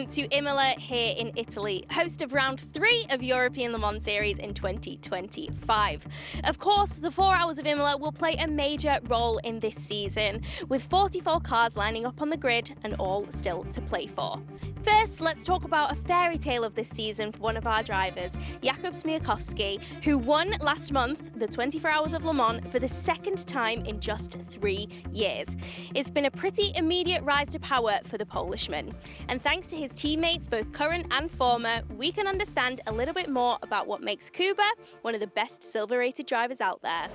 welcome to Imola here in Italy, host of round 3 of European Le Mans Series in 2025. Of course, the 4 hours of Imola will play a major role in this season, with 44 cars lining up on the grid and all still to play for. First, let's talk about a fairy tale of this season for one of our drivers, Jakub Smiechowski, who won last month the 24 Hours of Le Mans for the second time in just 3 years. It's been a pretty immediate rise to power for the Polishman. And thanks to his teammates, both current and former, we can understand a little bit more about what makes Kuba one of the best silver-rated drivers out there.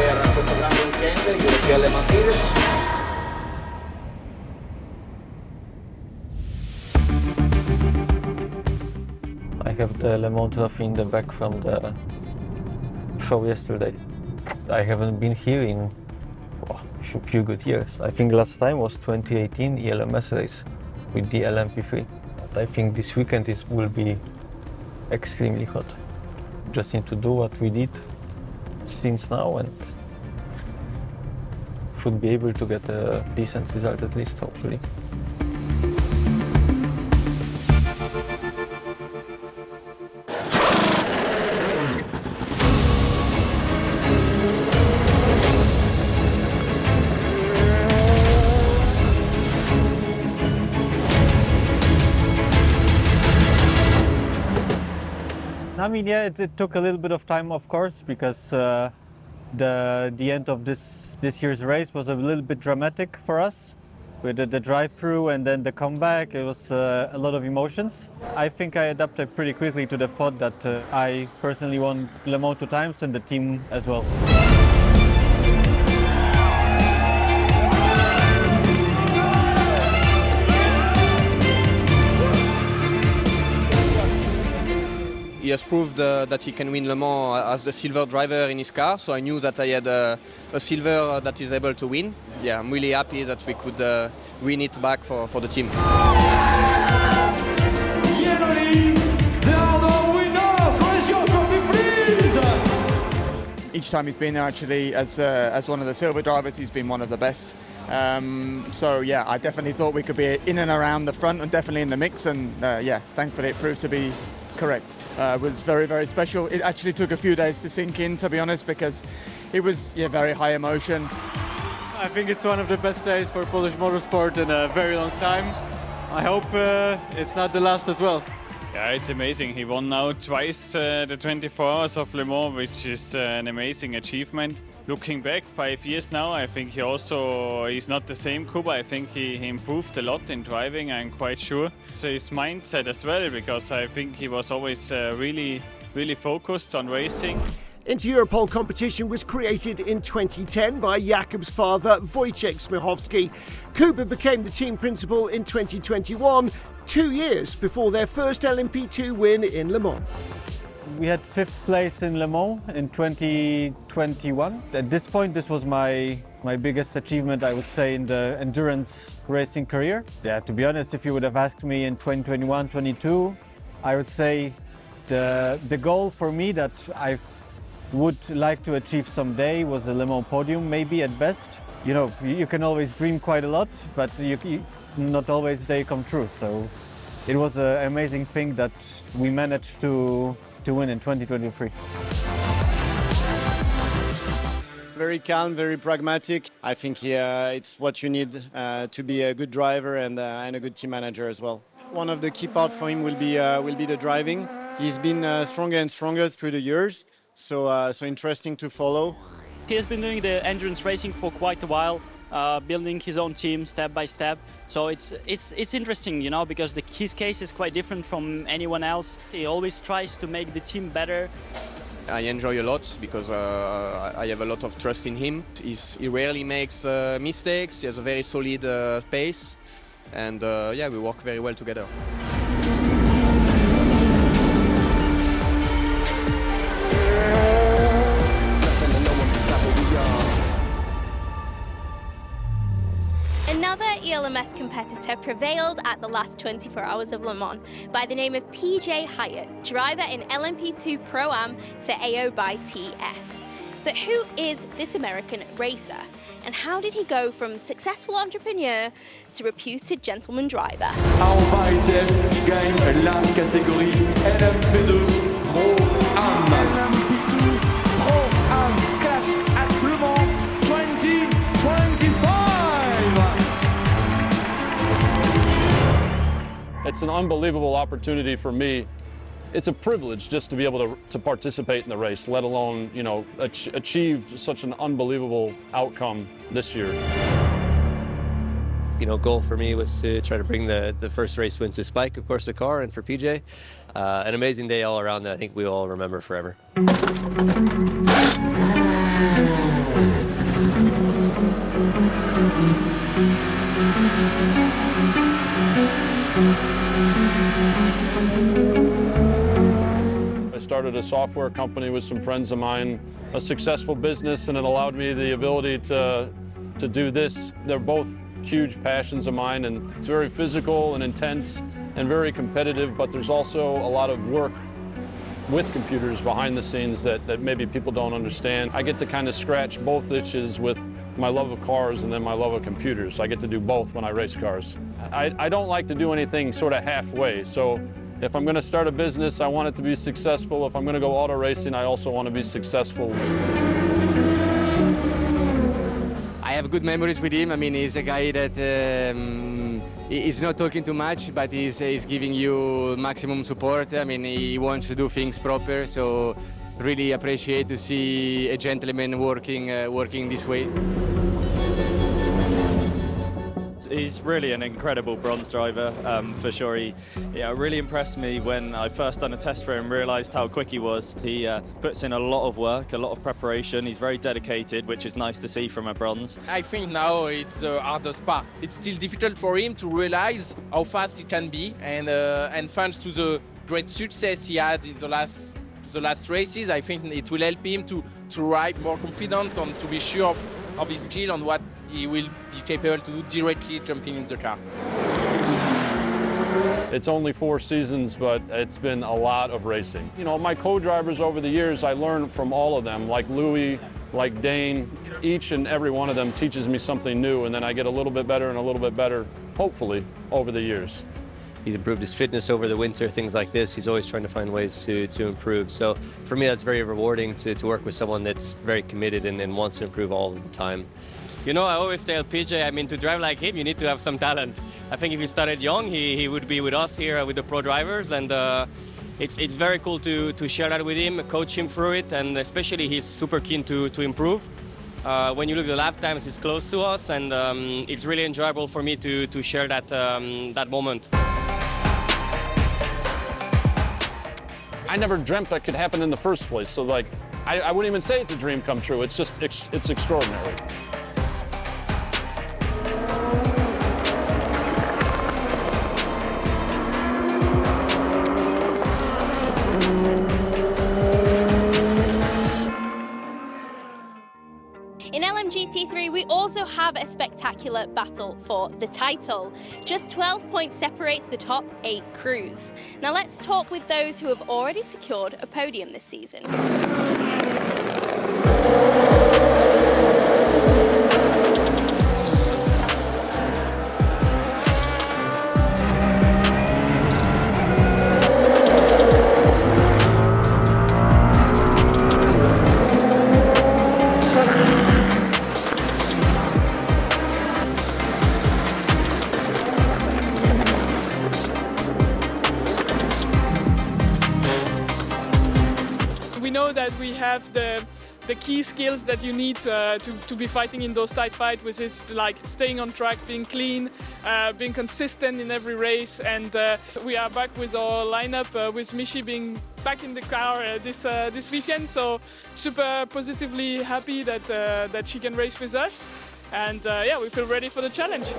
Per questo grande weekend, European Le Mans Series. I have the Le Mans trophy in the back from the show yesterday. I haven't been here in a few good years. I think last time was 2018 ELMS race with the LMP3. But I think this weekend will be extremely hot. Just need to do what we did since now and should be able to get a decent result at least, hopefully. I mean, yeah, it took a little bit of time, of course, because the end of this year's race was a little bit dramatic for us with the drive-through and then the comeback. It was a lot of emotions. I think I adapted pretty quickly to the thought that I personally won Le Mans 2 times and the team as well. He has proved that he can win Le Mans as the silver driver in his car, so I knew that I had a silver that is able to win. Yeah, I'm really happy that we could win it back for the team. Each time he's been there, actually, as one of the silver drivers, he's been one of the best. So yeah, I definitely thought we could be in and around the front and definitely in the mix, and yeah, thankfully it proved to be correct. It was very, very special. It actually took a few days to sink in, to be honest, because it was very high emotion. I think it's one of the best days for Polish motorsport in a very long time. I hope it's not the last as well. Yeah, it's amazing. He won now twice the 24 Hours of Le Mans, which is an amazing achievement. Looking back 5 years now, I think he's not the same Kuba. I think he improved a lot in driving, I'm quite sure. So his mindset as well, because I think he was always really focused on racing. Inter-Europol competition was created in 2010 by Jakub's father, Wojciech Smiechowski. Kuba became the team principal in 2021, 2 years before their first LMP2 win in Le Mans. We had 5th place in Le Mans in 2021. At this point, this was my biggest achievement, I would say, in the endurance racing career. Yeah, to be honest, if you would have asked me in 2021-22, I would say the goal for me that I would like to achieve someday was a Le Mans podium, maybe at best. You know, you can always dream quite a lot, but not always they come true. So it was an amazing thing that we managed to win in 2023. Very calm, very pragmatic. I think it's what you need to be a good driver and a good team manager as well. One of the key parts for him will be the driving. He's been stronger and stronger through the years, so interesting to follow. He has been doing the endurance racing for quite a while, building his own team step by step. So it's interesting, you know, because his case is quite different from anyone else. He always tries to make the team better. I enjoy a lot because I have a lot of trust in him. He rarely makes mistakes. He has a very solid pace, and yeah, we work very well together. And now Another ELMS competitor prevailed at the last 24 Hours of Le Mans by the name of PJ Hyatt, driver in LMP2 Pro-Am for AO by TF. But who is this American racer? And how did he go from successful entrepreneur to reputed gentleman driver? AO by TF gagne la catégorie LMP2 Pro-Am. LMP2 Pro-Am classe at Le Mans 2025. It's an unbelievable opportunity for me. It's a privilege just to be able to participate in the race, let alone, you know, achieve such an unbelievable outcome this year. You know, goal for me was to try to bring the first race win to Spike, of course, the car, and for PJ. An amazing day all around that I think we all remember forever. I started a software company with some friends of mine, a successful business, and it allowed me the ability to do this. They're both huge passions of mine, and it's very physical and intense and very competitive, but there's also a lot of work with computers behind the scenes that maybe people don't understand. I get to kind of scratch both itches with my love of cars and then my love of computers. I get to do both when I race cars. I don't like to do anything sort of halfway, so if I'm going to start a business, I want it to be successful. If I'm going to go auto racing, I also want to be successful. I have good memories with him. I mean, he's a guy that he's not talking too much, but he's giving you maximum support. I mean, he wants to do things proper, so really appreciate to see a gentleman working this way. He's really an incredible bronze driver, for sure. He really impressed me when I first done a test for him, realised how quick he was. He puts in a lot of work, a lot of preparation. He's very dedicated, which is nice to see from a bronze. I think now it's the hardest part. It's still difficult for him to realise how fast he can be, and thanks to the great success he had in the last races, I think it will help him to ride more confident and to be sure of his skill and what he will be capable to do directly jumping in the car. It's only 4 seasons, but it's been a lot of racing. You know, my co-drivers over the years, I learned from all of them, like Louis, like Dane. Each and every one of them teaches me something new, and then I get a little bit better and a little bit better, hopefully, over the years. He's improved his fitness over the winter, things like this. He's always trying to find ways to improve. So for me, that's very rewarding to work with someone that's very committed and wants to improve all the time. You know, I always tell PJ, I mean, to drive like him, you need to have some talent. I think if he started young, he would be with us here with the pro drivers, and it's very cool to share that with him, coach him through it, and especially he's super keen to improve. When you look at the lap times, it's close to us, and it's really enjoyable for me to share that moment. I never dreamt that could happen in the first place, so like, I wouldn't even say it's a dream come true. It's just, it's extraordinary. In LMGT3, we also have a spectacular battle for the title. Just 12 points separates the top 8 crews. Now let's talk with those who have already secured a podium this season. That we have the key skills that you need to be fighting in those tight fights, which is like staying on track, being clean, being consistent in every race. And we are back with our lineup, with Michi being back in the car this weekend. So super positively happy that she can race with us. And yeah, we feel ready for the challenge.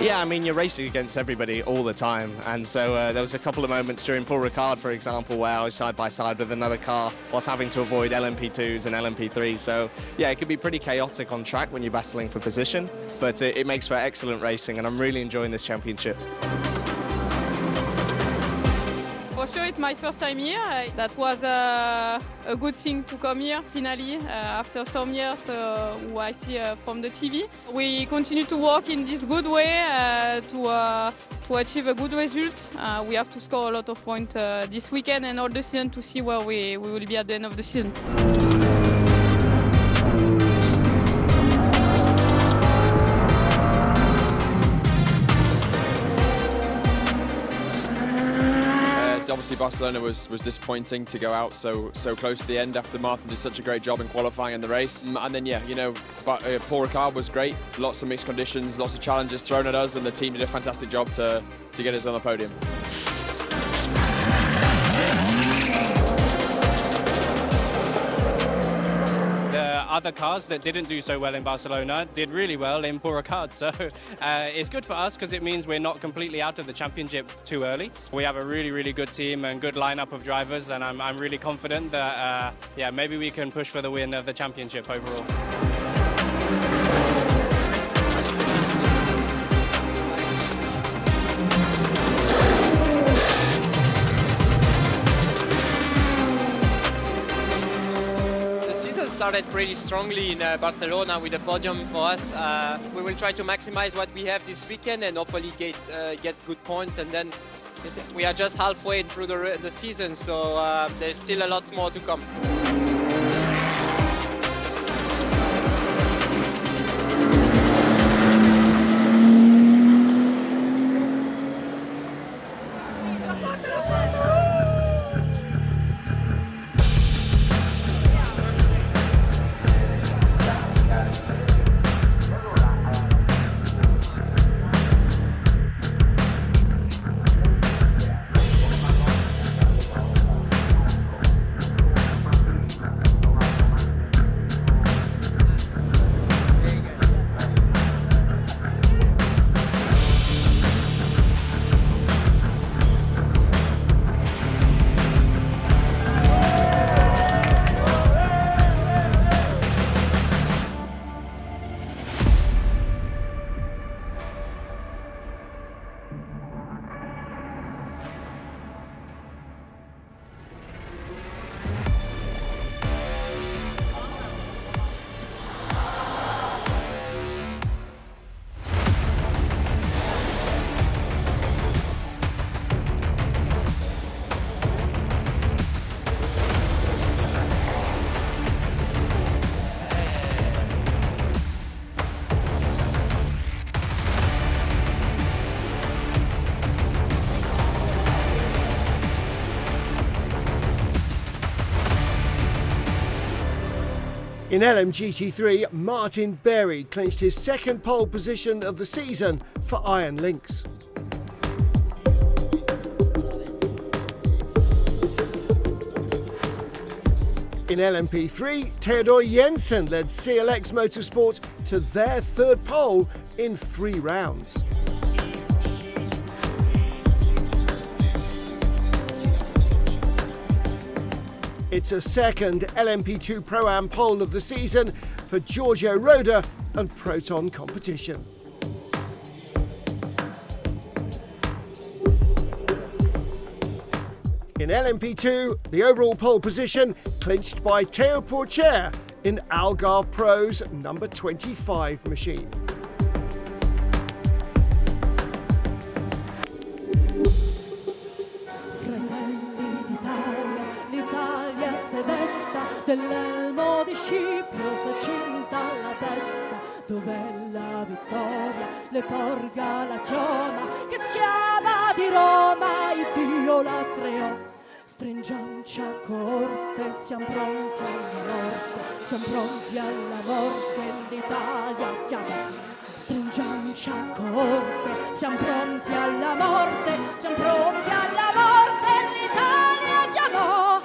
Yeah, I mean, you're racing against everybody all the time, and so there was a couple of moments during Paul Ricard, for example, where I was side by side with another car whilst having to avoid LMP2s and LMP3s, so yeah, it can be pretty chaotic on track when you're battling for position, but it makes for excellent racing, and I'm really enjoying this championship. For sure, it's my first time here. That was a good thing to come here, finally, after some years who I see from the TV. We continue to work in this good way to achieve a good result. We have to score a lot of points this weekend and all the season to see where we will be at the end of the season. Obviously Barcelona was disappointing to go out so close to the end after Martin did such a great job in qualifying in the race. And then yeah, you know, Paul Ricard was great, lots of mixed conditions, lots of challenges thrown at us, and the team did a fantastic job to get us on the podium. Other cars that didn't do so well in Barcelona did really well in Paul Ricard, so it's good for us because it means we're not completely out of the championship too early. We have a really good team and good lineup of drivers, and I'm really confident that yeah, maybe we can push for the win of the championship overall. Started pretty strongly in Barcelona with a podium for us. We will try to maximize what we have this weekend and hopefully get good points, and then we are just halfway through the season, so there's still a lot more to come. In LMGT3, Martin Berry clinched his second pole position of the season for Iron Lynx. In LMP3, Theodor Jensen led CLX Motorsport to their third pole in 3 rounds. It's a second LMP2 Pro-Am pole of the season for Giorgio Roda and Proton Competition. In LMP2, the overall pole position clinched by Théo Pourchaire in Algarve Pro's number 25 machine. Dell'elmo di Scipio s'accinta alla testa, dov'è la vittoria, le porga la chioma, che schiava di Roma il Dio la creò. Stringiamoci a corte, siamo pronti alla morte, siamo pronti alla morte, l'Italia chiama. Stringiamoci a corte, siamo pronti alla morte, siamo pronti alla morte, l'Italia chiamò.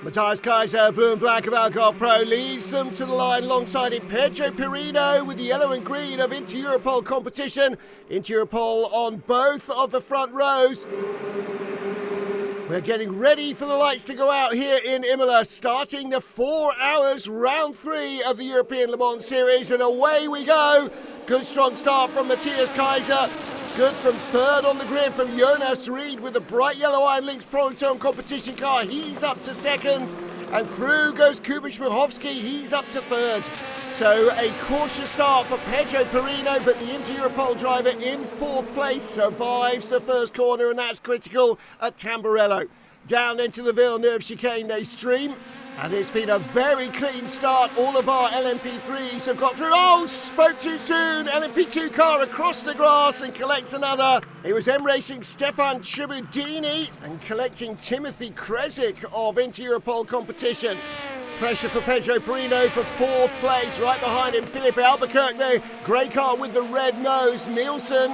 Matthias Kaiser, blue and black of Algarve Pro, leads them to the line alongside him. Pedro Pirino with the yellow and green of Inter-Europol competition. Inter-Europol on both of the front rows. We're getting ready for the lights to go out here in Imola, starting the 4 hours round 3 of the European Le Mans Series, and away we go. Good strong start from Matthias Kaiser. Good from third on the grid from Jonas Reed with the bright yellow Iron Lynx Proton competition car. He's up to second. And through goes Jakub Smiechowski. He's up to third. So a cautious start for Pedro Pirino, but the Inter-Europol driver in fourth place survives the first corner, and that's critical at Tamburello. Down into the Villeneuve chicane they stream. And it's been a very clean start. All of our LMP3s have got through. Oh, spoke too soon. LMP2 car across the grass and collects another. It was M Racing Stefan Tribudini and collecting Timothy Kresic of Inter-Europol competition. Pressure for Pedro Pirino for fourth place. Right behind him, Philippe Albuquerque, the grey car with the red nose. Nielsen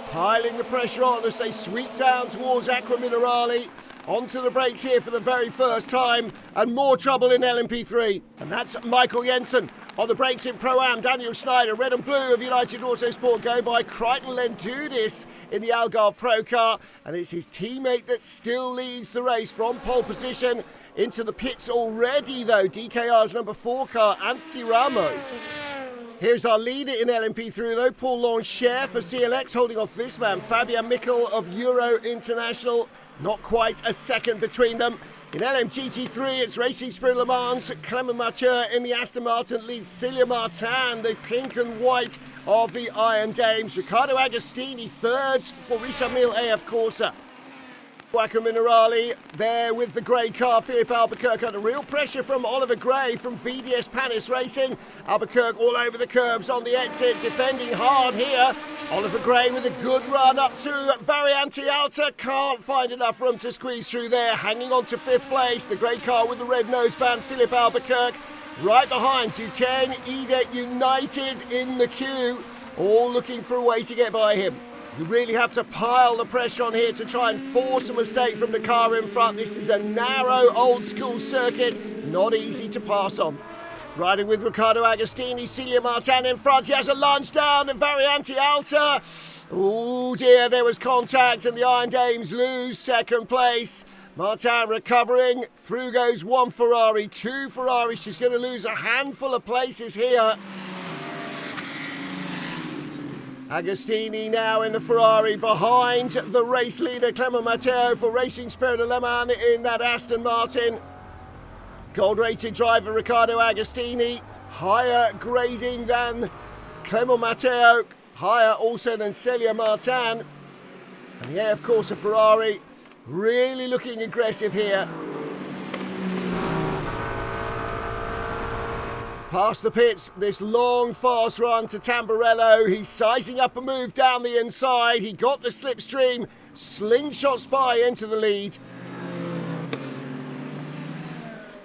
piling the pressure on as they sweep down towards Aqua Minerale. Onto the brakes here for the very first time, and more trouble in LMP3. And that's Michael Jensen. On the brakes in Pro-Am, Daniel Schneider, red and blue of United Autosport, going by Crichton Lendudis in the Algarve Pro car. And it's his teammate that still leads the race from pole position into the pits already, though. DKR's number 4 car, Antiramo. Here's our leader in LMP3, though, Paul Longchamp for CLX, holding off this man, Fabian Michel of Euro International. Not quite a second between them. In LMGT3, it's Racing Spirit Le Mans. Clement Mathieu in the Aston Martin leads Celia Martin, the pink and white of the Iron Dames. Riccardo Agostini third for Richard Mille AF Corsa. Aqua Minerale there with the grey car. Philippe Albuquerque under real pressure from Oliver Gray from VDS Panis Racing. Albuquerque all over the curbs on the exit, defending hard here. Oliver Gray with a good run up to Variante Alta. Can't find enough room to squeeze through there. Hanging on to fifth place. The grey car with the red noseband, Philippe Albuquerque. Right behind, Duquesne, Edet United in the queue. All looking for a way to get by him. You really have to pile the pressure on here to try and force a mistake from the car in front. This is a narrow, old-school circuit, not easy to pass on. Riding with Riccardo Agostini, Celia Martin in front. He has a lunge down and Variante Alta. Oh dear, there was contact and the Iron Dames lose second place. Martin recovering. Through goes one Ferrari, two Ferraris. She's going to lose a handful of places here. Agostini now in the Ferrari behind the race leader Clement Mathieu for Racing Spirit of Le Mans in that Aston Martin. Gold-rated driver Riccardo Agostini, higher grading than Clement Mathieu, higher also than Celia Martin. And yeah, of course, a Ferrari really looking aggressive here. Past the pits, this long, fast run to Tamburello. He's sizing up a move down the inside. He got the slipstream, slingshots by into the lead.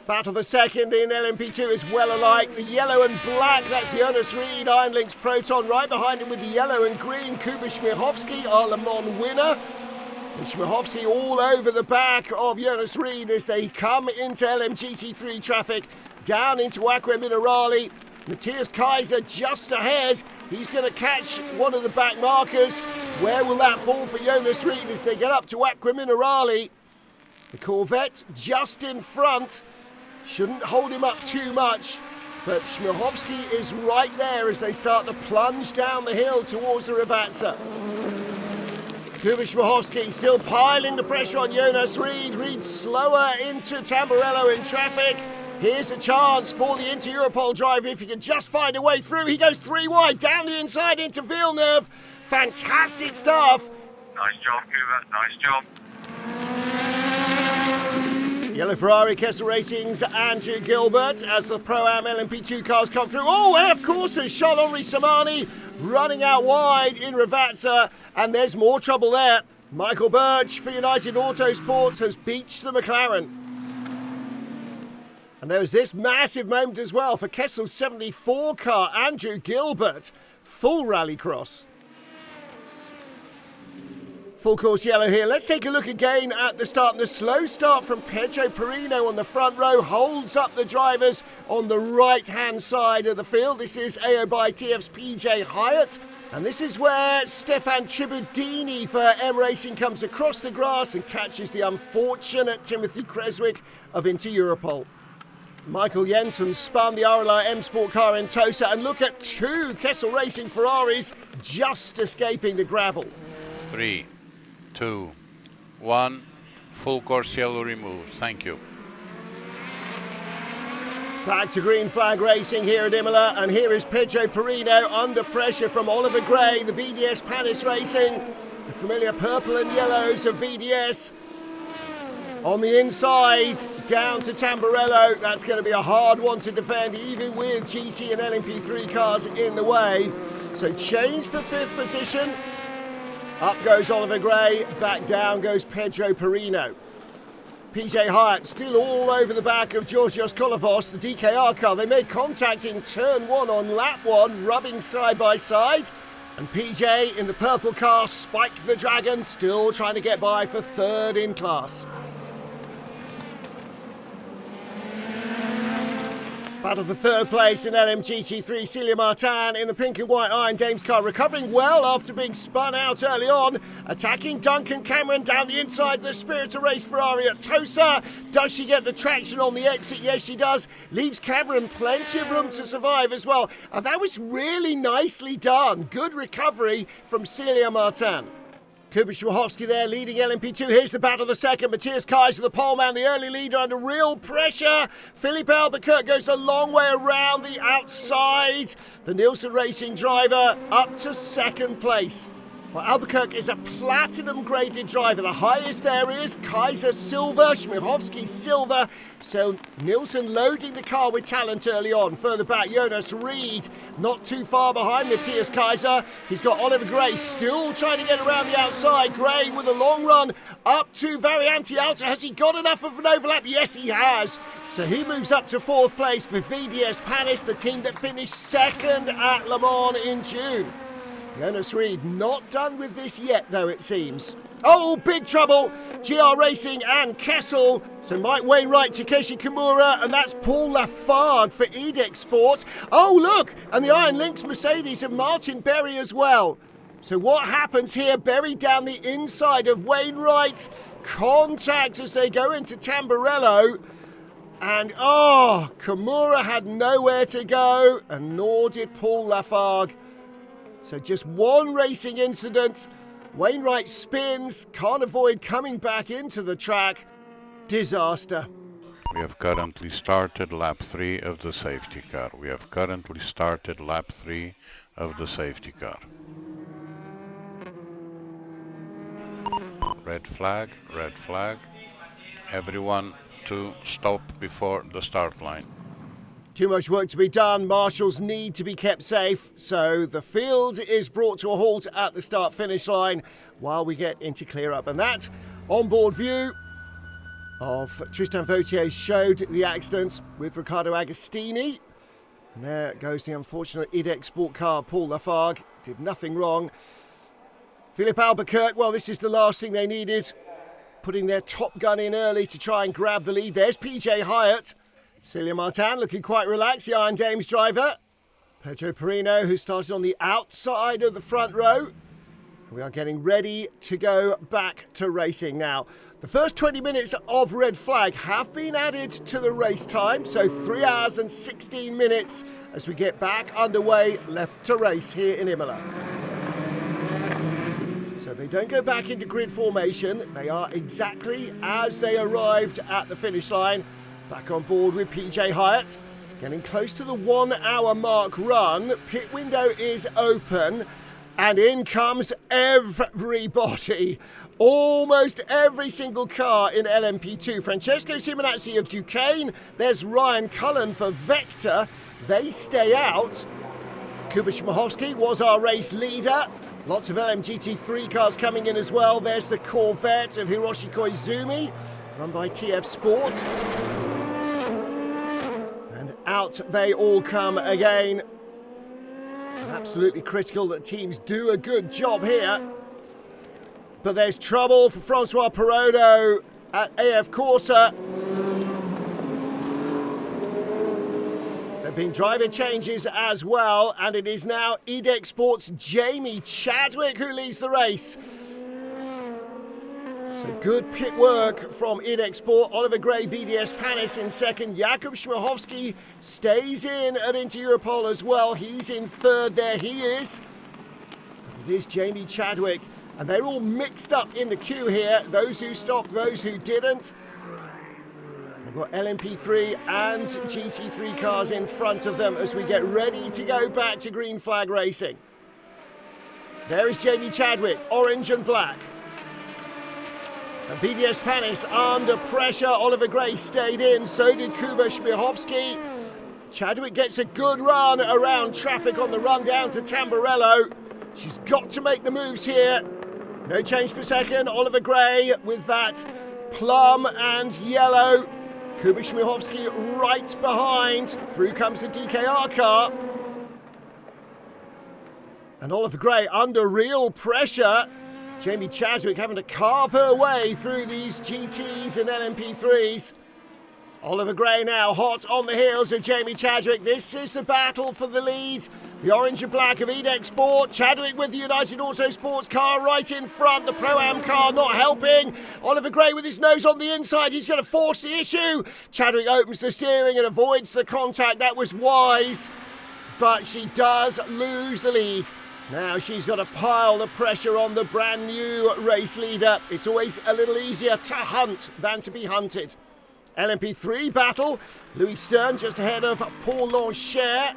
Battle for second in LMP2 is well alike. The yellow and black, that's Jonas Reed, Iron Lynx Proton. Right behind him with the yellow and green, Jakub Smiechowski, our Le Mans winner. And Smiechowski all over the back of Jonas Reed as they come into LMGT3 traffic. Down into Aqua Minerale. Matthias Kaiser just ahead. He's going to catch one of the back markers. Where will that fall for Jonas Reed as they get up to Aqua Minerale? The Corvette just in front. Shouldn't hold him up too much. But Smiechowski is right there as they start to plunge down the hill towards the Ravazza. Jakub Smiechowski still piling the pressure on Jonas Reed. Reed slower into Tamburello in traffic. Here's a chance for the Inter-Europol driver if he can just find a way through. He goes three wide, down the inside into Villeneuve. Fantastic stuff. Nice job, Kuba. Nice job. Yellow Ferrari, Kessel Racing's Andrew Gilbert as the Pro-Am LMP2 cars come through. Oh, and of course, there's Charles-Henri Samani running out wide in Ravazza. And there's more trouble there. Michael Birch for United Autosport has beached the McLaren. And there was this massive moment as well for Kessel's 74 car, Andrew Gilbert, full rallycross. Full course yellow here. Let's take a look again at the start. The slow start from Pedro Perino on the front row holds up the drivers on the right-hand side of the field. This is AOBI TF's PJ Hyatt. And this is where Stefan Tribudini for M Racing comes across the grass and catches the unfortunate Timothy Creswick of Inter Europol. Michael Jensen spun the RLR M Sport car in Tosa, and look at two Kessel Racing Ferraris just escaping the gravel. 3, 2, 1, full course yellow removed. Thank you. Back to green flag racing here at Imola, and here is Pedro Perino under pressure from Oliver Gray, the VDS Panis Racing, the familiar purple and yellows of VDS. On the inside, down to Tamburello. That's going to be a hard one to defend, even with GT and LMP3 cars in the way. So change for fifth position. Up goes Oliver Gray, back down goes Pedro Perino. PJ Hyatt still all over the back of Georgios Kolovos, the DKR car. They made contact in turn one on lap one, rubbing side by side. And PJ in the purple car spiked the dragon, still trying to get by for third in class. Battle for third place in LMGT3, Celia Martin in the pink and white Iron Dames car, recovering well after being spun out early on, attacking Duncan Cameron down the inside of the Spirit of Race Ferrari at Tosa. Does she get the traction on the exit? Yes, she does. Leaves Cameron plenty of room to survive as well. And that was really nicely done. Good recovery from Celia Martin. Jakub Smiechowski there leading LMP2. Here's the battle of the second. Matthias Kaiser, the pole man, the early leader under real pressure. Philippe Albuquerque goes a long way around the outside. The Nielsen Racing driver up to second place. Well, Albuquerque is a platinum graded driver. The highest there is Kaiser silver, Smiechowski silver. So Nielsen loading the car with talent early on. Further back, Jonas Reed not too far behind Matthias Kaiser. He's got Oliver Gray still trying to get around the outside. Gray with a long run up to Variante Alta. Has he got enough of an overlap? Yes, he has. So he moves up to fourth place for VDS Panis, the team that finished second at Le Mans in June. Jonas Reed not done with this yet, though, it seems. Oh, big trouble! GR Racing and Kessel. So Mike Wainwright, Takeshi Kimura, and that's Paul Lafargue for EDEX Sport. Oh, look! And the Iron Lynx Mercedes and Martin Berry as well. So what happens here? Berry down the inside of Wainwright. Contact as they go into Tamburello. And, oh, Kimura had nowhere to go, and nor did Paul Lafargue. So just one racing incident. Wainwright spins, can't avoid coming back into the track. Disaster. We have currently started lap 3 of the safety car. We have currently started lap 3 of the safety car. Red flag, red flag. Everyone to stop before the start line. Too much work to be done. Marshals need to be kept safe. So the field is brought to a halt at the start-finish line while we get into clear up. And that onboard view of Tristan Vautier showed the accident with Riccardo Agostini. And there goes the unfortunate EDEX Sport car. Paul Lafargue did nothing wrong. Philippe Albuquerque, well, this is the last thing they needed. Putting their top gun in early to try and grab the lead. There's PJ Hyatt. Celia Martin looking quite relaxed, the Iron Dames driver. Pedro Perino, who started on the outside of the front row. We are getting ready to go back to racing now. The first 20 minutes of red flag have been added to the race time, so 3 hours and 16 minutes as we get back underway, left to race here in Imola. So they don't go back into grid formation. They are exactly as they arrived at the finish line. Back on board with PJ Hyatt, getting close to the 1 hour mark run. Pit window is open, and in comes everybody. Almost every single car in LMP2. Francesco Simonazzi of Duquesne. There's Ryan Cullen for Vector. They stay out. Jakub Smiechowski was our race leader. Lots of LMGT3 cars coming in as well. There's the Corvette of Hiroshi Koizumi, run by TF Sport. Out they all come again. Absolutely critical that teams do a good job here. but there's trouble for Francois Perrodo at AF Corsa. There have been driver changes as well, and it is now EDEC Sports' Jamie Chadwick who leads the race. So good pit work from EDEC Sport. Oliver Gray, VDS Panis in second. Jakub Smiechowski stays in at Inter Europol as well. He's in third there. He is. It is Jamie Chadwick. And they're all mixed up in the queue here. Those who stopped, those who didn't. They've got LMP3 and GT3 cars in front of them as we get ready to go back to green flag racing. There is Jamie Chadwick, orange and black. And VDS Panis under pressure. Oliver Gray stayed in, so did Kuba Smiechowski. Chadwick gets a good run around traffic on the run down to Tamburello. She's got to make the moves here. No change for second. Oliver Gray with that plum and yellow. Kuba Smiechowski right behind. Through comes the DKR car. And Oliver Gray under real pressure. Jamie Chadwick having to carve her way through these GTs and LMP3s. Oliver Gray now hot on the heels of Jamie Chadwick. This is the battle for the lead. The orange and black of EDEC Sport. Chadwick with the United Auto Sports car right in front. The Pro-Am car not helping. Oliver Gray with his nose on the inside. He's going to force the issue. Chadwick opens the steering and avoids the contact. That was wise. But she does lose the lead. Now she's got to pile the pressure on the brand new race leader. It's always a little easier to hunt than to be hunted. LMP3 battle. Louis Stern just ahead of Paul Lancher.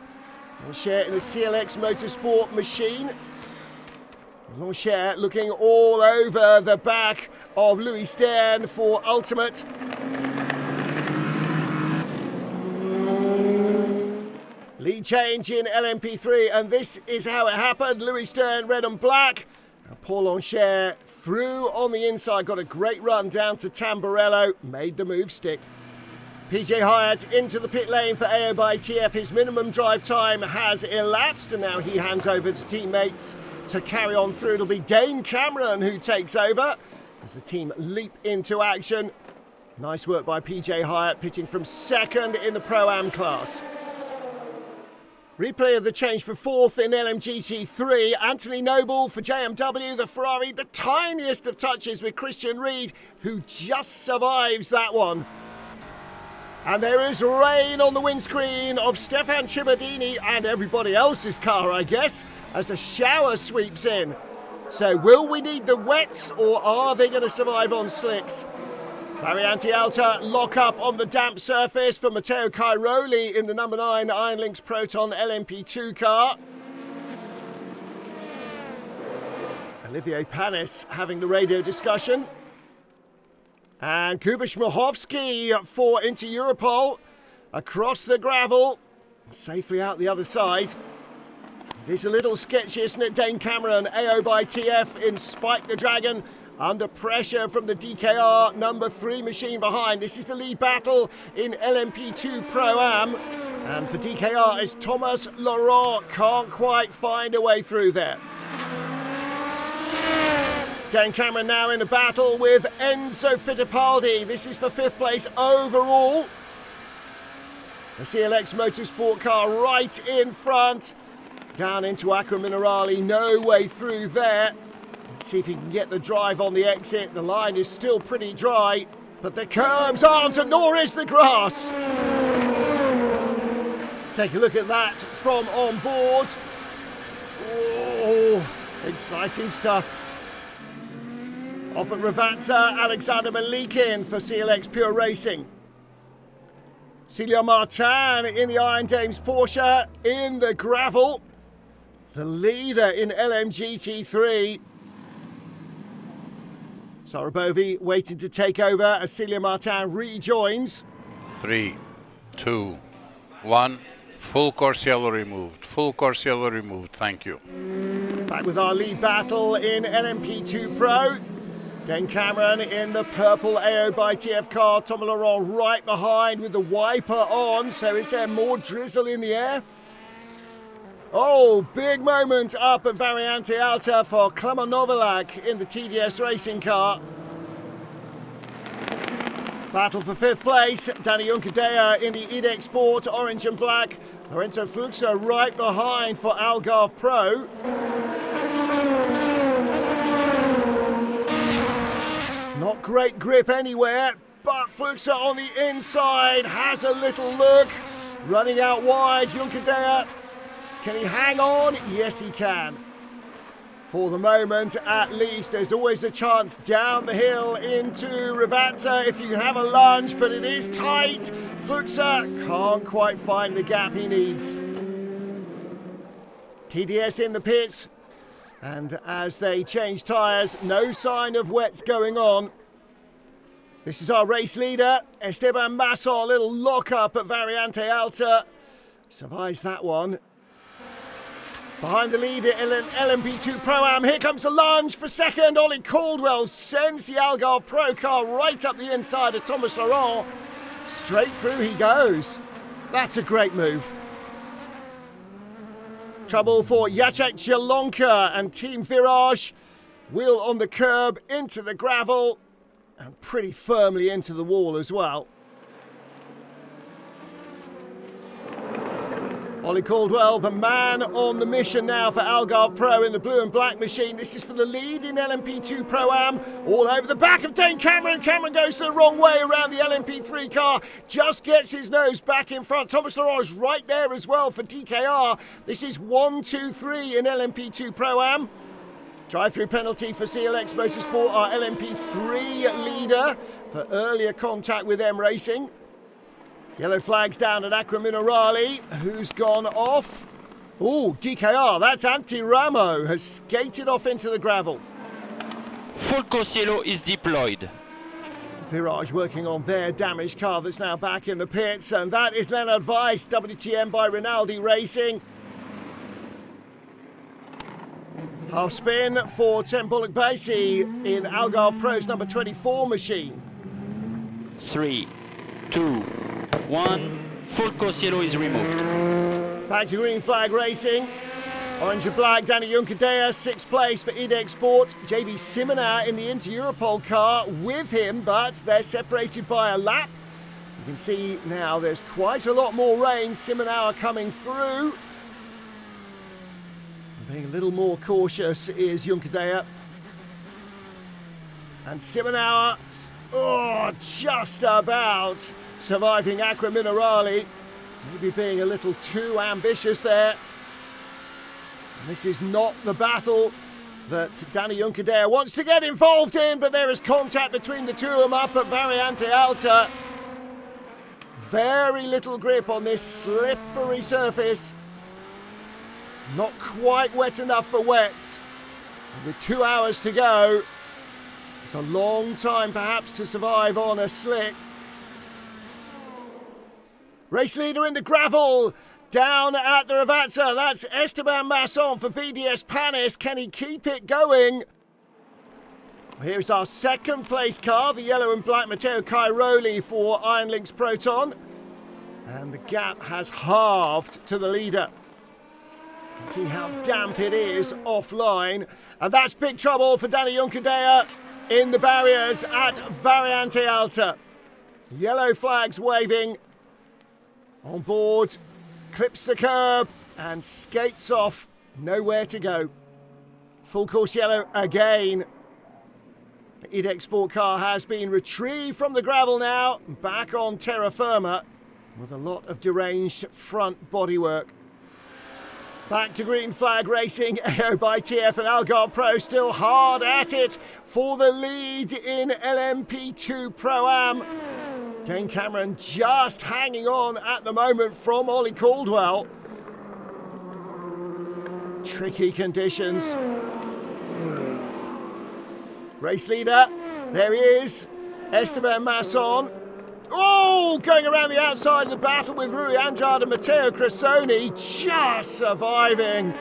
Lancher in the CLX Motorsport machine. Lancher looking all over the back of Louis Stern for ultimate. Lead change in LMP3, and this is how it happened. Louis Stern, red and black. And Paul Lancher through on the inside, got a great run down to Tamburello, made the move stick. PJ Hyatt into the pit lane for AO by TF. His minimum drive time has elapsed, and now he hands over to teammates to carry on through. It'll be Dane Cameron who takes over as the team leap into action. Nice work by PJ Hyatt, pitting from second in the Pro-Am class. Replay of the change for fourth in LMGT3. Anthony Noble for JMW, the Ferrari, the tiniest of touches with Christian Reed, who just survives that one. And there is rain on the windscreen of Stefan Cibaddini and everybody else's car, I guess, as a shower sweeps in. So will we need the wets, or are they going to survive on slicks? Variante Alta lock up on the damp surface for Matteo Cairoli in the number 9 Iron Lynx Proton LMP2 car. Olivier Panis having the radio discussion. And Kuba Smiechowski for Inter Europol across the gravel, safely out the other side. It is a little sketchy, isn't it? Dane Cameron, AO by TF in Spike the Dragon. Under pressure from the DKR number 3 machine behind. This is the lead battle in LMP2 Pro-Am. And for DKR is Thomas Laurent. Can't quite find a way through there. Dan Cameron now in a battle with Enzo Fittipaldi. This is for 5th place overall. The CLX Motorsport car right in front. Down into Acqua Minerale. No way through there. See if he can get the drive on the exit. The line is still pretty dry, but the curbs aren't, and nor is the grass. Let's take a look at that from on board. Oh, exciting stuff. Off at Ravazza, Alexander Malikin for CLX Pure Racing. Celia Martin in the Iron Dames Porsche in the gravel. The leader in LMGT3. Sarabovi waiting to take over as Celia Martin rejoins. 3, 2, 1. Full course yellow removed. Full course yellow removed. Thank you. Back with our lead battle in LMP2 Pro. Dan Cameron in the purple AO by TF car. Thomas Laurent right behind with the wiper on. So is there more drizzle in the air? Oh, big moment up at Variante Alta for Klemon Novalak in the TDS racing car. Battle for 5th place, Danny Juncadella in the EDEC Sport orange and black. Lorenzo Fluxa right behind for Algarve Pro. Not great grip anywhere, but Fluxa on the inside has a little look. Running out wide, Juncadella. Can he hang on? Yes, he can. For the moment, at least, there's always a chance down the hill into Rivazza if you can have a lunge, but it is tight. Fluxa can't quite find the gap he needs. TDS in the pits, and as they change tyres, no sign of wets going on. This is our race leader, Esteban Masson, a little lock-up at Variante Alta. Survives that one. Behind the leader, LMP2 Pro-Am. Here comes the lunge for second. Ollie Caldwell sends the Algarve Pro car right up the inside of Thomas Laurent. Straight through he goes. That's a great move. Trouble for Jacek Zielonka and Team Virage. Wheel on the curb, into the gravel, and pretty firmly into the wall as well. Ollie Caldwell, the man on the mission now for Algarve Pro in the blue and black machine. This is for the lead in LMP2 Pro-Am. All over the back of Dane Cameron. Cameron goes the wrong way around the LMP3 car. Just gets his nose back in front. Thomas Laurent is right there as well for DKR. This is 1-2-3 in LMP2 Pro-Am. Drive-through penalty for CLX Motorsport, our LMP3 leader, for earlier contact with M Racing. Yellow flags down at Aqua Minerale. Who's gone off? Oh, DKR, that's Antti Ramo, has skated off into the gravel. Fulco Cielo is deployed. Virage working on their damaged car that's now back in the pits, and that is Leonard Weiss, WTM by Rinaldi Racing. Half spin for Tim Bullock-Basie in Algarve Pro's number 24 machine. 3, 2, 1, Fulco Cielo is removed. Back to green flag racing. Orange and black, Danny Juncadella, 6th place for EDEC Sport. JB Simonin in the Inter-Europol car with him, but they're separated by a lap. You can see now there's quite a lot more rain. Simonin coming through. Being a little more cautious is Juncadella. And Simonin, just about surviving Aqua Minerale. Maybe being a little too ambitious there. And this is not the battle that Danny Juncadella wants to get involved in, but there is contact between the two of them up at Variante Alta. Very little grip on this slippery surface. Not quite wet enough for wets. And with 2 hours to go, it's a long time perhaps to survive on a slick. Race leader in the gravel, down at the Rivazza. That's Esteban Masson for VDS Panis. Can he keep it going? Here's our 2nd place car, the yellow and black Matteo Cairoli for Iron Lynx Proton. And the gap has halved to the leader. You can see how damp it is offline. And that's big trouble for Danny Juncadella in the barriers at Variante Alta. Yellow flags waving. On board, clips the curb and skates off. Nowhere to go. Full course yellow again. The EDEC Sport car has been retrieved from the gravel now. Back on terra firma with a lot of deranged front bodywork. Back to green flag racing. AO by TF and Algarve Pro still hard at it for the lead in LMP2 Pro-Am. Dane Cameron just hanging on at the moment from Ollie Caldwell. Tricky conditions. Race leader, there he is, Esteban Masson. Oh, going around the outside of the battle with Rui Andrade and Matteo Cressoni, just surviving.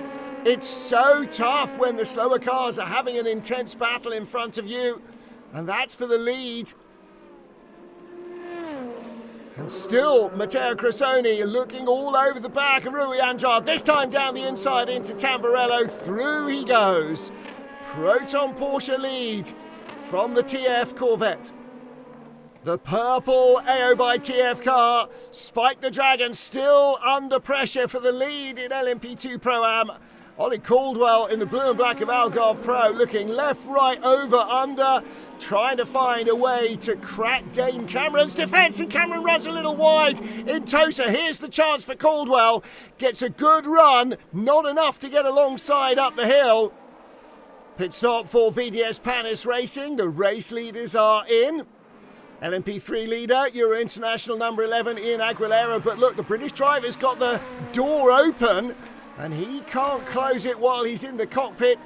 It's so tough when the slower cars are having an intense battle in front of you, and that's for the lead. And still, Matteo Cressoni looking all over the back of Rui Andrade, this time down the inside into Tamburello. Through he goes. Proton Porsche lead from the TF Corvette. The purple AO by TF car, Spike the Dragon, still under pressure for the lead in LMP2 Pro-Am. Ollie Caldwell in the blue and black of Algarve Pro, looking left, right, over, under, trying to find a way to crack Dane Cameron's defence, and Cameron runs a little wide in Tosa. Here's the chance for Caldwell, gets a good run, not enough to get alongside up the hill. Pit stop for VDS Panis Racing, the race leaders are in. LMP3 leader, Euro International number 11, Ian Aguilera, but look, the British driver's got the door open, and he can't close it while he's in the cockpit.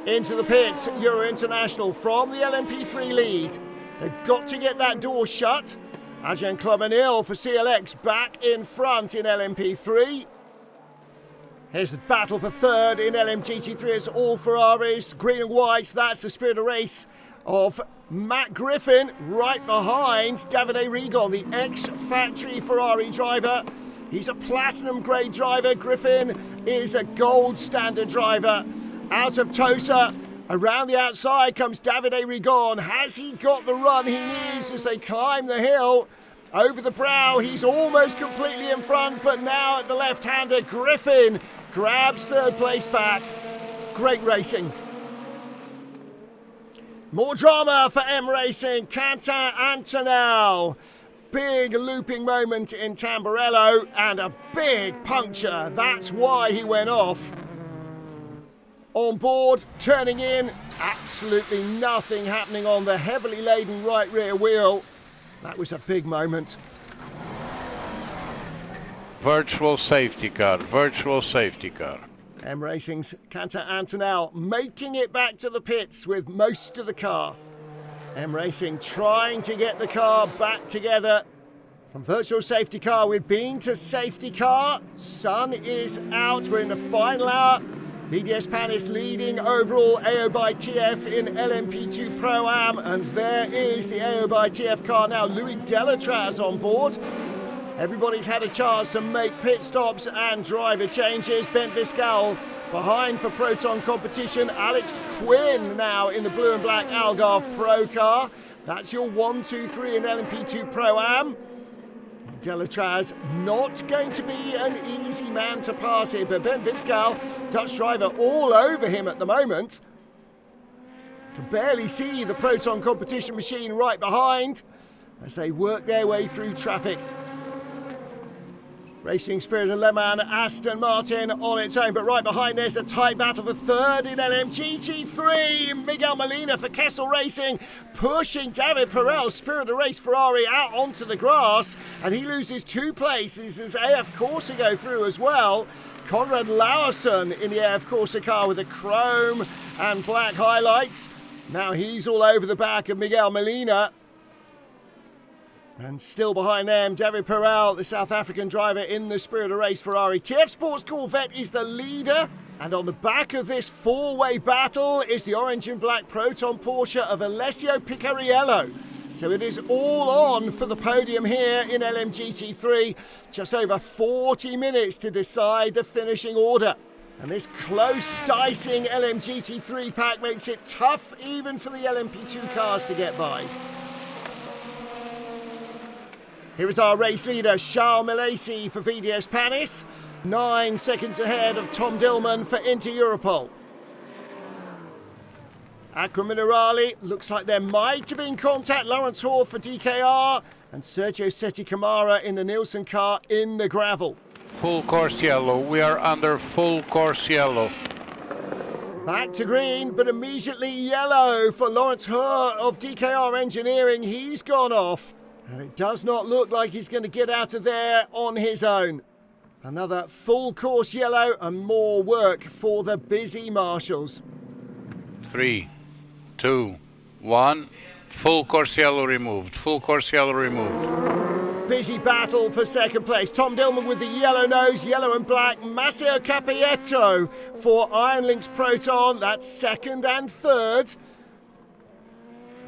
Into the pits, Euro International from the LMP3 lead. They've got to get that door shut. Ajahn Klomanil for CLX back in front in LMP3. Here's the battle for third in LMGT3. It's all Ferraris, green and white. That's the spirit of race of Matt Griffin right behind Davide Rigon, the ex-factory Ferrari driver. He's a platinum grade driver. Griffin is a gold standard driver. Out of Tosa, around the outside comes Davide Rigon. Has he got the run he needs as they climb the hill? Over the brow, he's almost completely in front, but now at the left-hander, Griffin grabs third place back. Great racing. More drama for M Racing, Quentin Antonel. Big looping moment in Tamburello and a big puncture. That's why he went off. On board, turning in, absolutely nothing happening on the heavily laden right rear wheel. That was a big moment. Virtual safety car, virtual safety car. M Racing's Quentin Antonel making it back to the pits with most of the car. M Racing trying to get the car back together. From virtual safety car, we've been to safety car. Sun is out, we're in the final hour. VDS Panis leading overall AO by TF in LMP2 Pro-Am. And there is the AO by TF car now. Louis Delatraz on board. Everybody's had a chance to make pit stops and driver changes. Bent Viscal behind for Proton competition. Alex Quinn now in the blue and black Algarve Pro car. That's your 1, 2, 3 in LMP2 Pro-Am. Delatraz not going to be an easy man to pass here, but Ben Viscal, Dutch driver, all over him at the moment. Can barely see the Proton competition machine right behind as they work their way through traffic. Racing Spirit of Le Mans, Aston Martin on its own, but right behind there's a tight battle for third in LMGT3. Miguel Molina for Kessel Racing, pushing David Perel, Spirit of Race Ferrari, out onto the grass, and he loses 2 places as AF Corsa go through as well. Conrad Lauerson in the AF Corsa car with the chrome and black highlights. Now he's all over the back of Miguel Molina. And still behind them, David Perel, the South African driver in the Spirit of Race Ferrari. TF Sports Corvette is the leader. And on the back of this 4-way battle is the orange and black Proton Porsche of Alessio Picariello. So it is all on for the podium here in LMGT3. Just over 40 minutes to decide the finishing order. And this close dicing LMGT3 pack makes it tough even for the LMP2 cars to get by. Here is our race leader, Charles Milesi for VDS Panis. 9 seconds ahead of Tom Dillman for Inter Europol. Aqua Minerale, looks like there might have been contact. Lawrence Hoare for DKR. And Sergio Seti Camara in the Nielsen car in the gravel. Full course yellow, we are under full course yellow. Back to green, but immediately yellow for Lawrence Hoare of DKR Engineering. He's gone off. And it does not look like he's going to get out of there on his own. Another full course yellow and more work for the busy marshals. 3, 2, 1. Full course yellow removed. Full course yellow removed. Busy battle for second place. Tom Dillman with the yellow nose, yellow and black. Massimo Capietto for Iron Links Proton. That's second and third.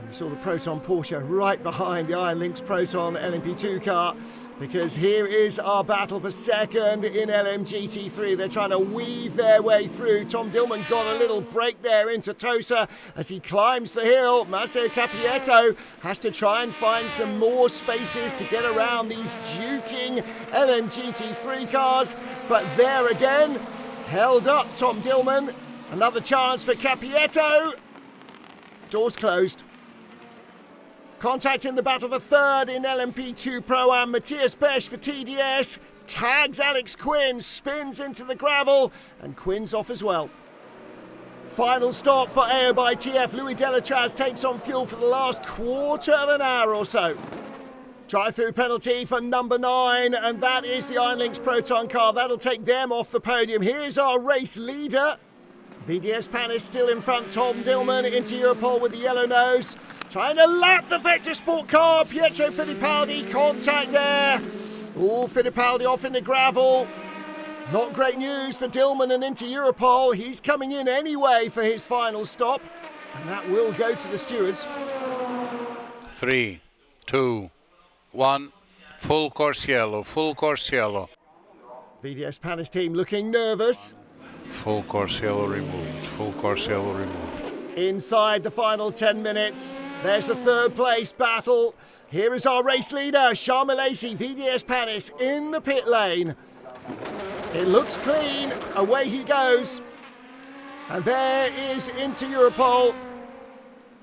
You saw the Proton Porsche right behind the Iron Lynx Proton LMP2 car, because here is our battle for second in LMGT3. They're trying to weave their way through. Tom Dillman got a little break there into Tosa as he climbs the hill. Massimo Capietto has to try and find some more spaces to get around these duking LMGT3 cars. But there again, held up Tom Dillman. Another chance for Capietto. Doors closed. Contact in the battle for third in LMP2 Pro Am. Matthias Besch for TDS tags Alex Quinn, spins into the gravel, and Quinn's off as well. Final stop for AO by TF. Louis Delatraz takes on fuel for the last quarter of an hour or so. Drive-through penalty for number 9, and that is the Iron Lynx Proton car. That'll take them off the podium. Here's our race leader. VDS Panis still in front. Tom Dillman into Europol with the yellow nose. Trying to lap the Vector Sport car. Pietro Fittipaldi, contact there. Oh, Fittipaldi off in the gravel. Not great news for Dillman and into Europol. He's coming in anyway for his final stop. And that will go to the stewards. 3, 2, 1. Full course yellow, full course yellow. VDS Panis team looking nervous. Full course yellow removed, full course yellow removed. Inside the final 10 minutes, there's the third place battle. Here is our race leader, Charles Malaysi, VDS Panis in the pit lane. It looks clean, away he goes. And there is into Europol.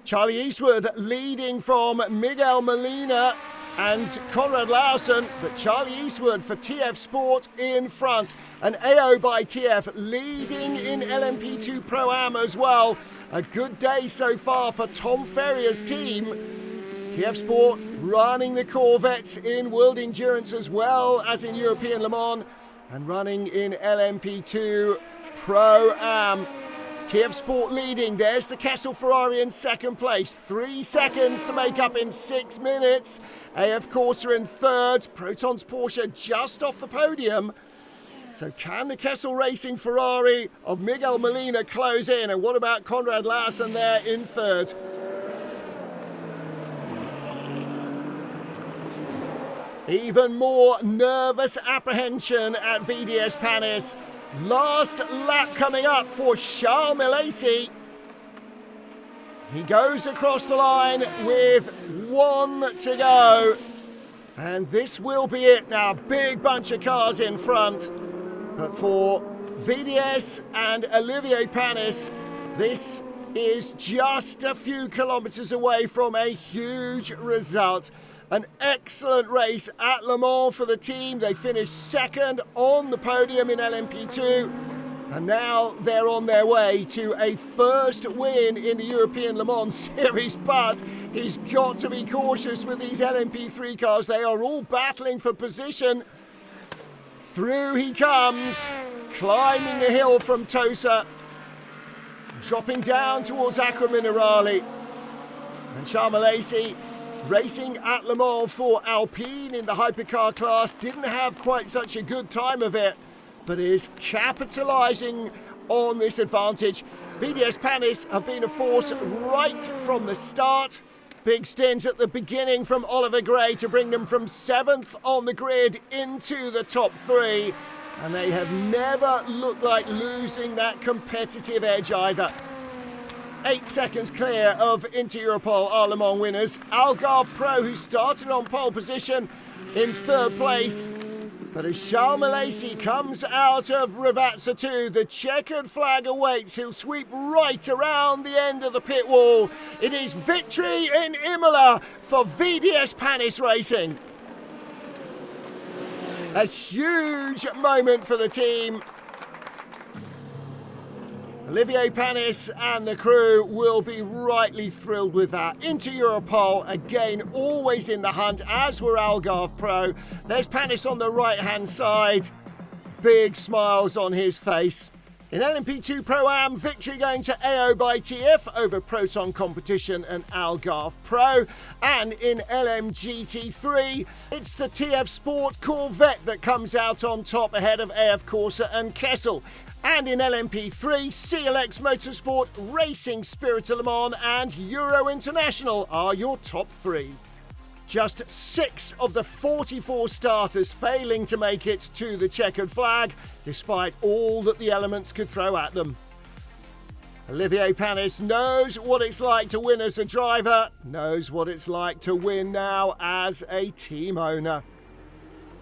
Charlie Eastwood leading from Miguel Molina and Conrad Lawson, but Charlie Eastwood for TF Sport in front. And AO by TF leading in LMP2 Pro Am as well. A good day so far for Tom Ferrier's team. TF Sport running the Corvettes in World Endurance as well as in European Le Mans, and running in LMP2 Pro Am. TF Sport leading. There's the Kessel Ferrari in second place. 3 seconds to make up in 6 minutes. AF Corsa in third. Proton's Porsche just off the podium. So can the Kessel Racing Ferrari of Miguel Molina close in? And what about Conrad Larsen there in third? Even more nervous apprehension at VDS Panis. Last lap coming up for Charles Malaysi. He goes across the line with 1 to go. And this will be it now. Big bunch of cars in front. But for VDS and Olivier Panis, this is just a few kilometres away from a huge result. An excellent race at Le Mans for the team. They finished second on the podium in LMP2. And now they're on their way to a first win in the European Le Mans Series. But he's got to be cautious with these LMP3 cars. They are all battling for position. Through he comes, climbing the hill from Tosa, dropping down towards Acqua Minerale. And Charles Malaysi, racing at Le Mans for Alpine in the hypercar class, didn't have quite such a good time of it, but is capitalising on this advantage. VDS Panis have been a force right from the start. Big stint at the beginning from Oliver Gray to bring them from 7th on the grid into the top 3. And they have never looked like losing that competitive edge either. 8 seconds clear of Inter Europol are Le Mans winners. Algarve Pro, who started on pole position, in third place. But as Charles Malaysi comes out of Ravazza 2, the checkered flag awaits. He'll sweep right around the end of the pit wall. It is victory in Imola for VDS Panis Racing. A huge moment for the team. Olivier Panis and the crew will be rightly thrilled with that. Into Europol, again, always in the hunt, as were Algarve Pro. There's Panis on the right-hand side. Big smiles on his face. In LMP2 Pro-Am, victory going to AO by TF over Proton Competition and Algarve Pro. And in LMGT3, it's the TF Sport Corvette that comes out on top ahead of AF Corsa and Kessel. And in LMP3, CLX Motorsport, Racing Spirit of Le Mans and Euro International are your top three. Just 6 of the 44 starters failing to make it to the checkered flag, despite all that the elements could throw at them. Olivier Panis knows what it's like to win as a driver, knows what it's like to win now as a team owner.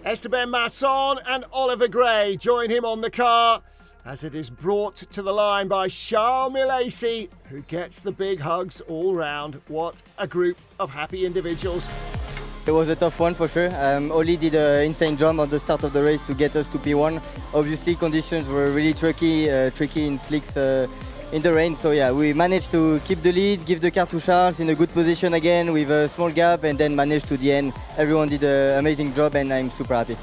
Esteban Masson and Oliver Gray join him on the car as it is brought to the line by Charles Milesi, who gets the big hugs all round. What a group of happy individuals. It was a tough one for sure. Oli did an insane job at the start of the race to get us to P1. Obviously conditions were really tricky in slicks in the rain. So yeah, we managed to keep the lead, give the car to Charles in a good position again with a small gap, and then managed to the end. Everyone did an amazing job and I'm super happy.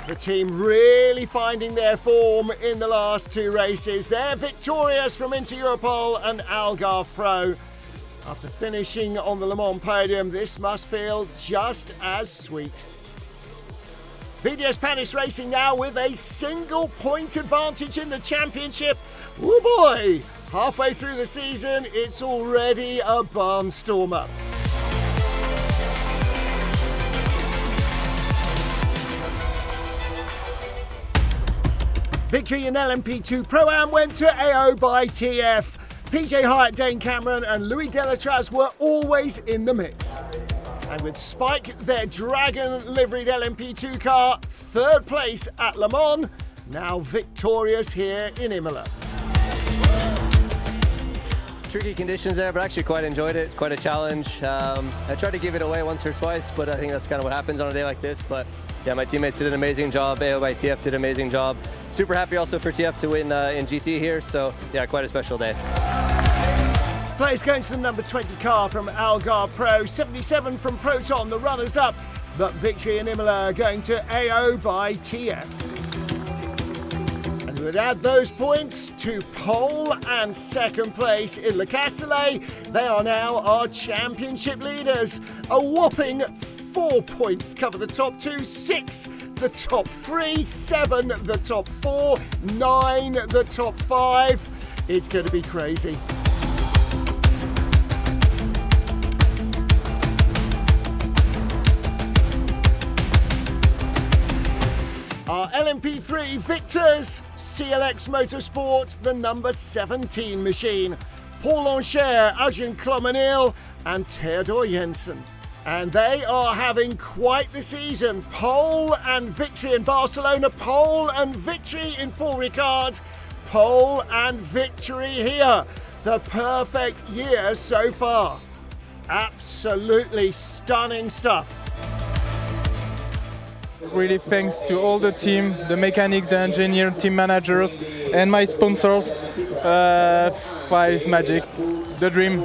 The team really finding their form in the last 2 races. They're victorious from Inter-Europol and Algarve Pro. After finishing on the Le Mans podium, this must feel just as sweet. VDS Panis Racing now with a single point advantage in the championship. Oh boy! Halfway through the season, it's already a barnstormer. Victory in LMP2 Pro-Am went to AO by TF. PJ Hyatt, Dane Cameron and Louis Delatraz were always in the mix. And with Spike, their Dragon liveried LMP2 car, 3rd place at Le Mans, now victorious here in Imola. Tricky conditions there, but actually quite enjoyed it. It's quite a challenge. I tried to give it away once or twice, but I think that's kind of what happens on a day like this. But yeah, my teammates did an amazing job. AO by TF did an amazing job. Super happy also for TF to win in GT here. So yeah, quite a special day. Place going to the number 20 car from Algarve Pro, 77 from Proton, the runners-up. But victory in Imola going to AO by TF. And we would add those points to pole and 2nd place in Le Castellet. They are now our championship leaders. A whopping 4 points cover the top 2, 6 the top 3, 7 the top 4, 9 the top 5. It's going to be crazy. Our LMP3 victors, CLX Motorsport, the number 17 machine, Paul Ancher, Adrian Clomanil and Theodor Jensen. And they are having quite the season. Pole and victory in Barcelona, pole and victory in Paul Ricard, pole and victory here. The perfect year so far. Absolutely stunning stuff. Really thanks to all the team, the mechanics, the engineer, team managers and my sponsors. FIA is magic, the dream.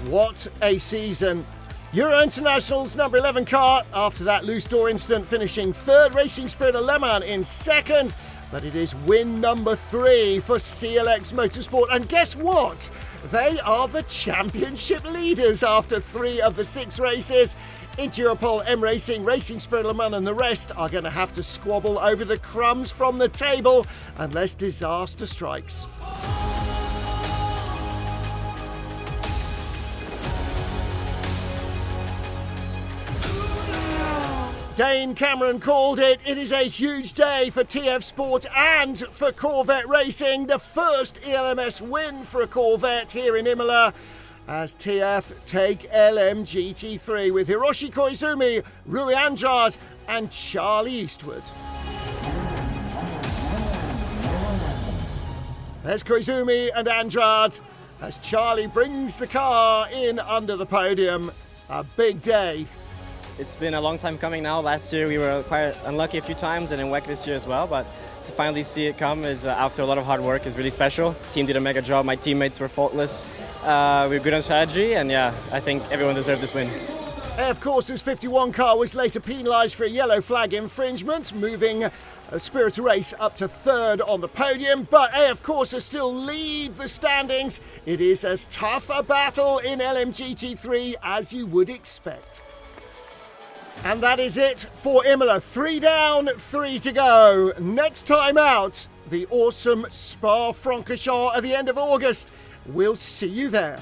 What a season. Euro International's number 11 car, after that loose door incident, finishing 3rd, Racing Spirit of Le Mans in 2nd. But it is win number 3 for CLX Motorsport. And guess what? They are the championship leaders after 3 of the 6 races. Inter-Europol, M Racing, Racing Spirit of Le Mans and the rest are going to have to squabble over the crumbs from the table unless disaster strikes. Dane Cameron called it. It is a huge day for TF Sport and for Corvette Racing. The first ELMS win for a Corvette here in Imola as TF take LMGT3 with Hiroshi Koizumi, Rui Andrade and Charlie Eastwood. There's Koizumi and Andrade as Charlie brings the car in under the podium. A big day. It's been a long time coming now. Last year we were quite unlucky a few times and in WEC this year as well, but to finally see it come is after a lot of hard work is really special. The team did a mega job, my teammates were faultless. We were good on strategy and yeah, I think everyone deserved this win. AF Corsa's 51 car was later penalised for a yellow flag infringement, moving Spirit Race up to third on the podium, but AF Corsa still lead the standings. It is as tough a battle in LMGT3 as you would expect. And that is it for Imola. 3 down, 3 to go. Next time out, the awesome Spa-Francorchamps at the end of August. We'll see you there.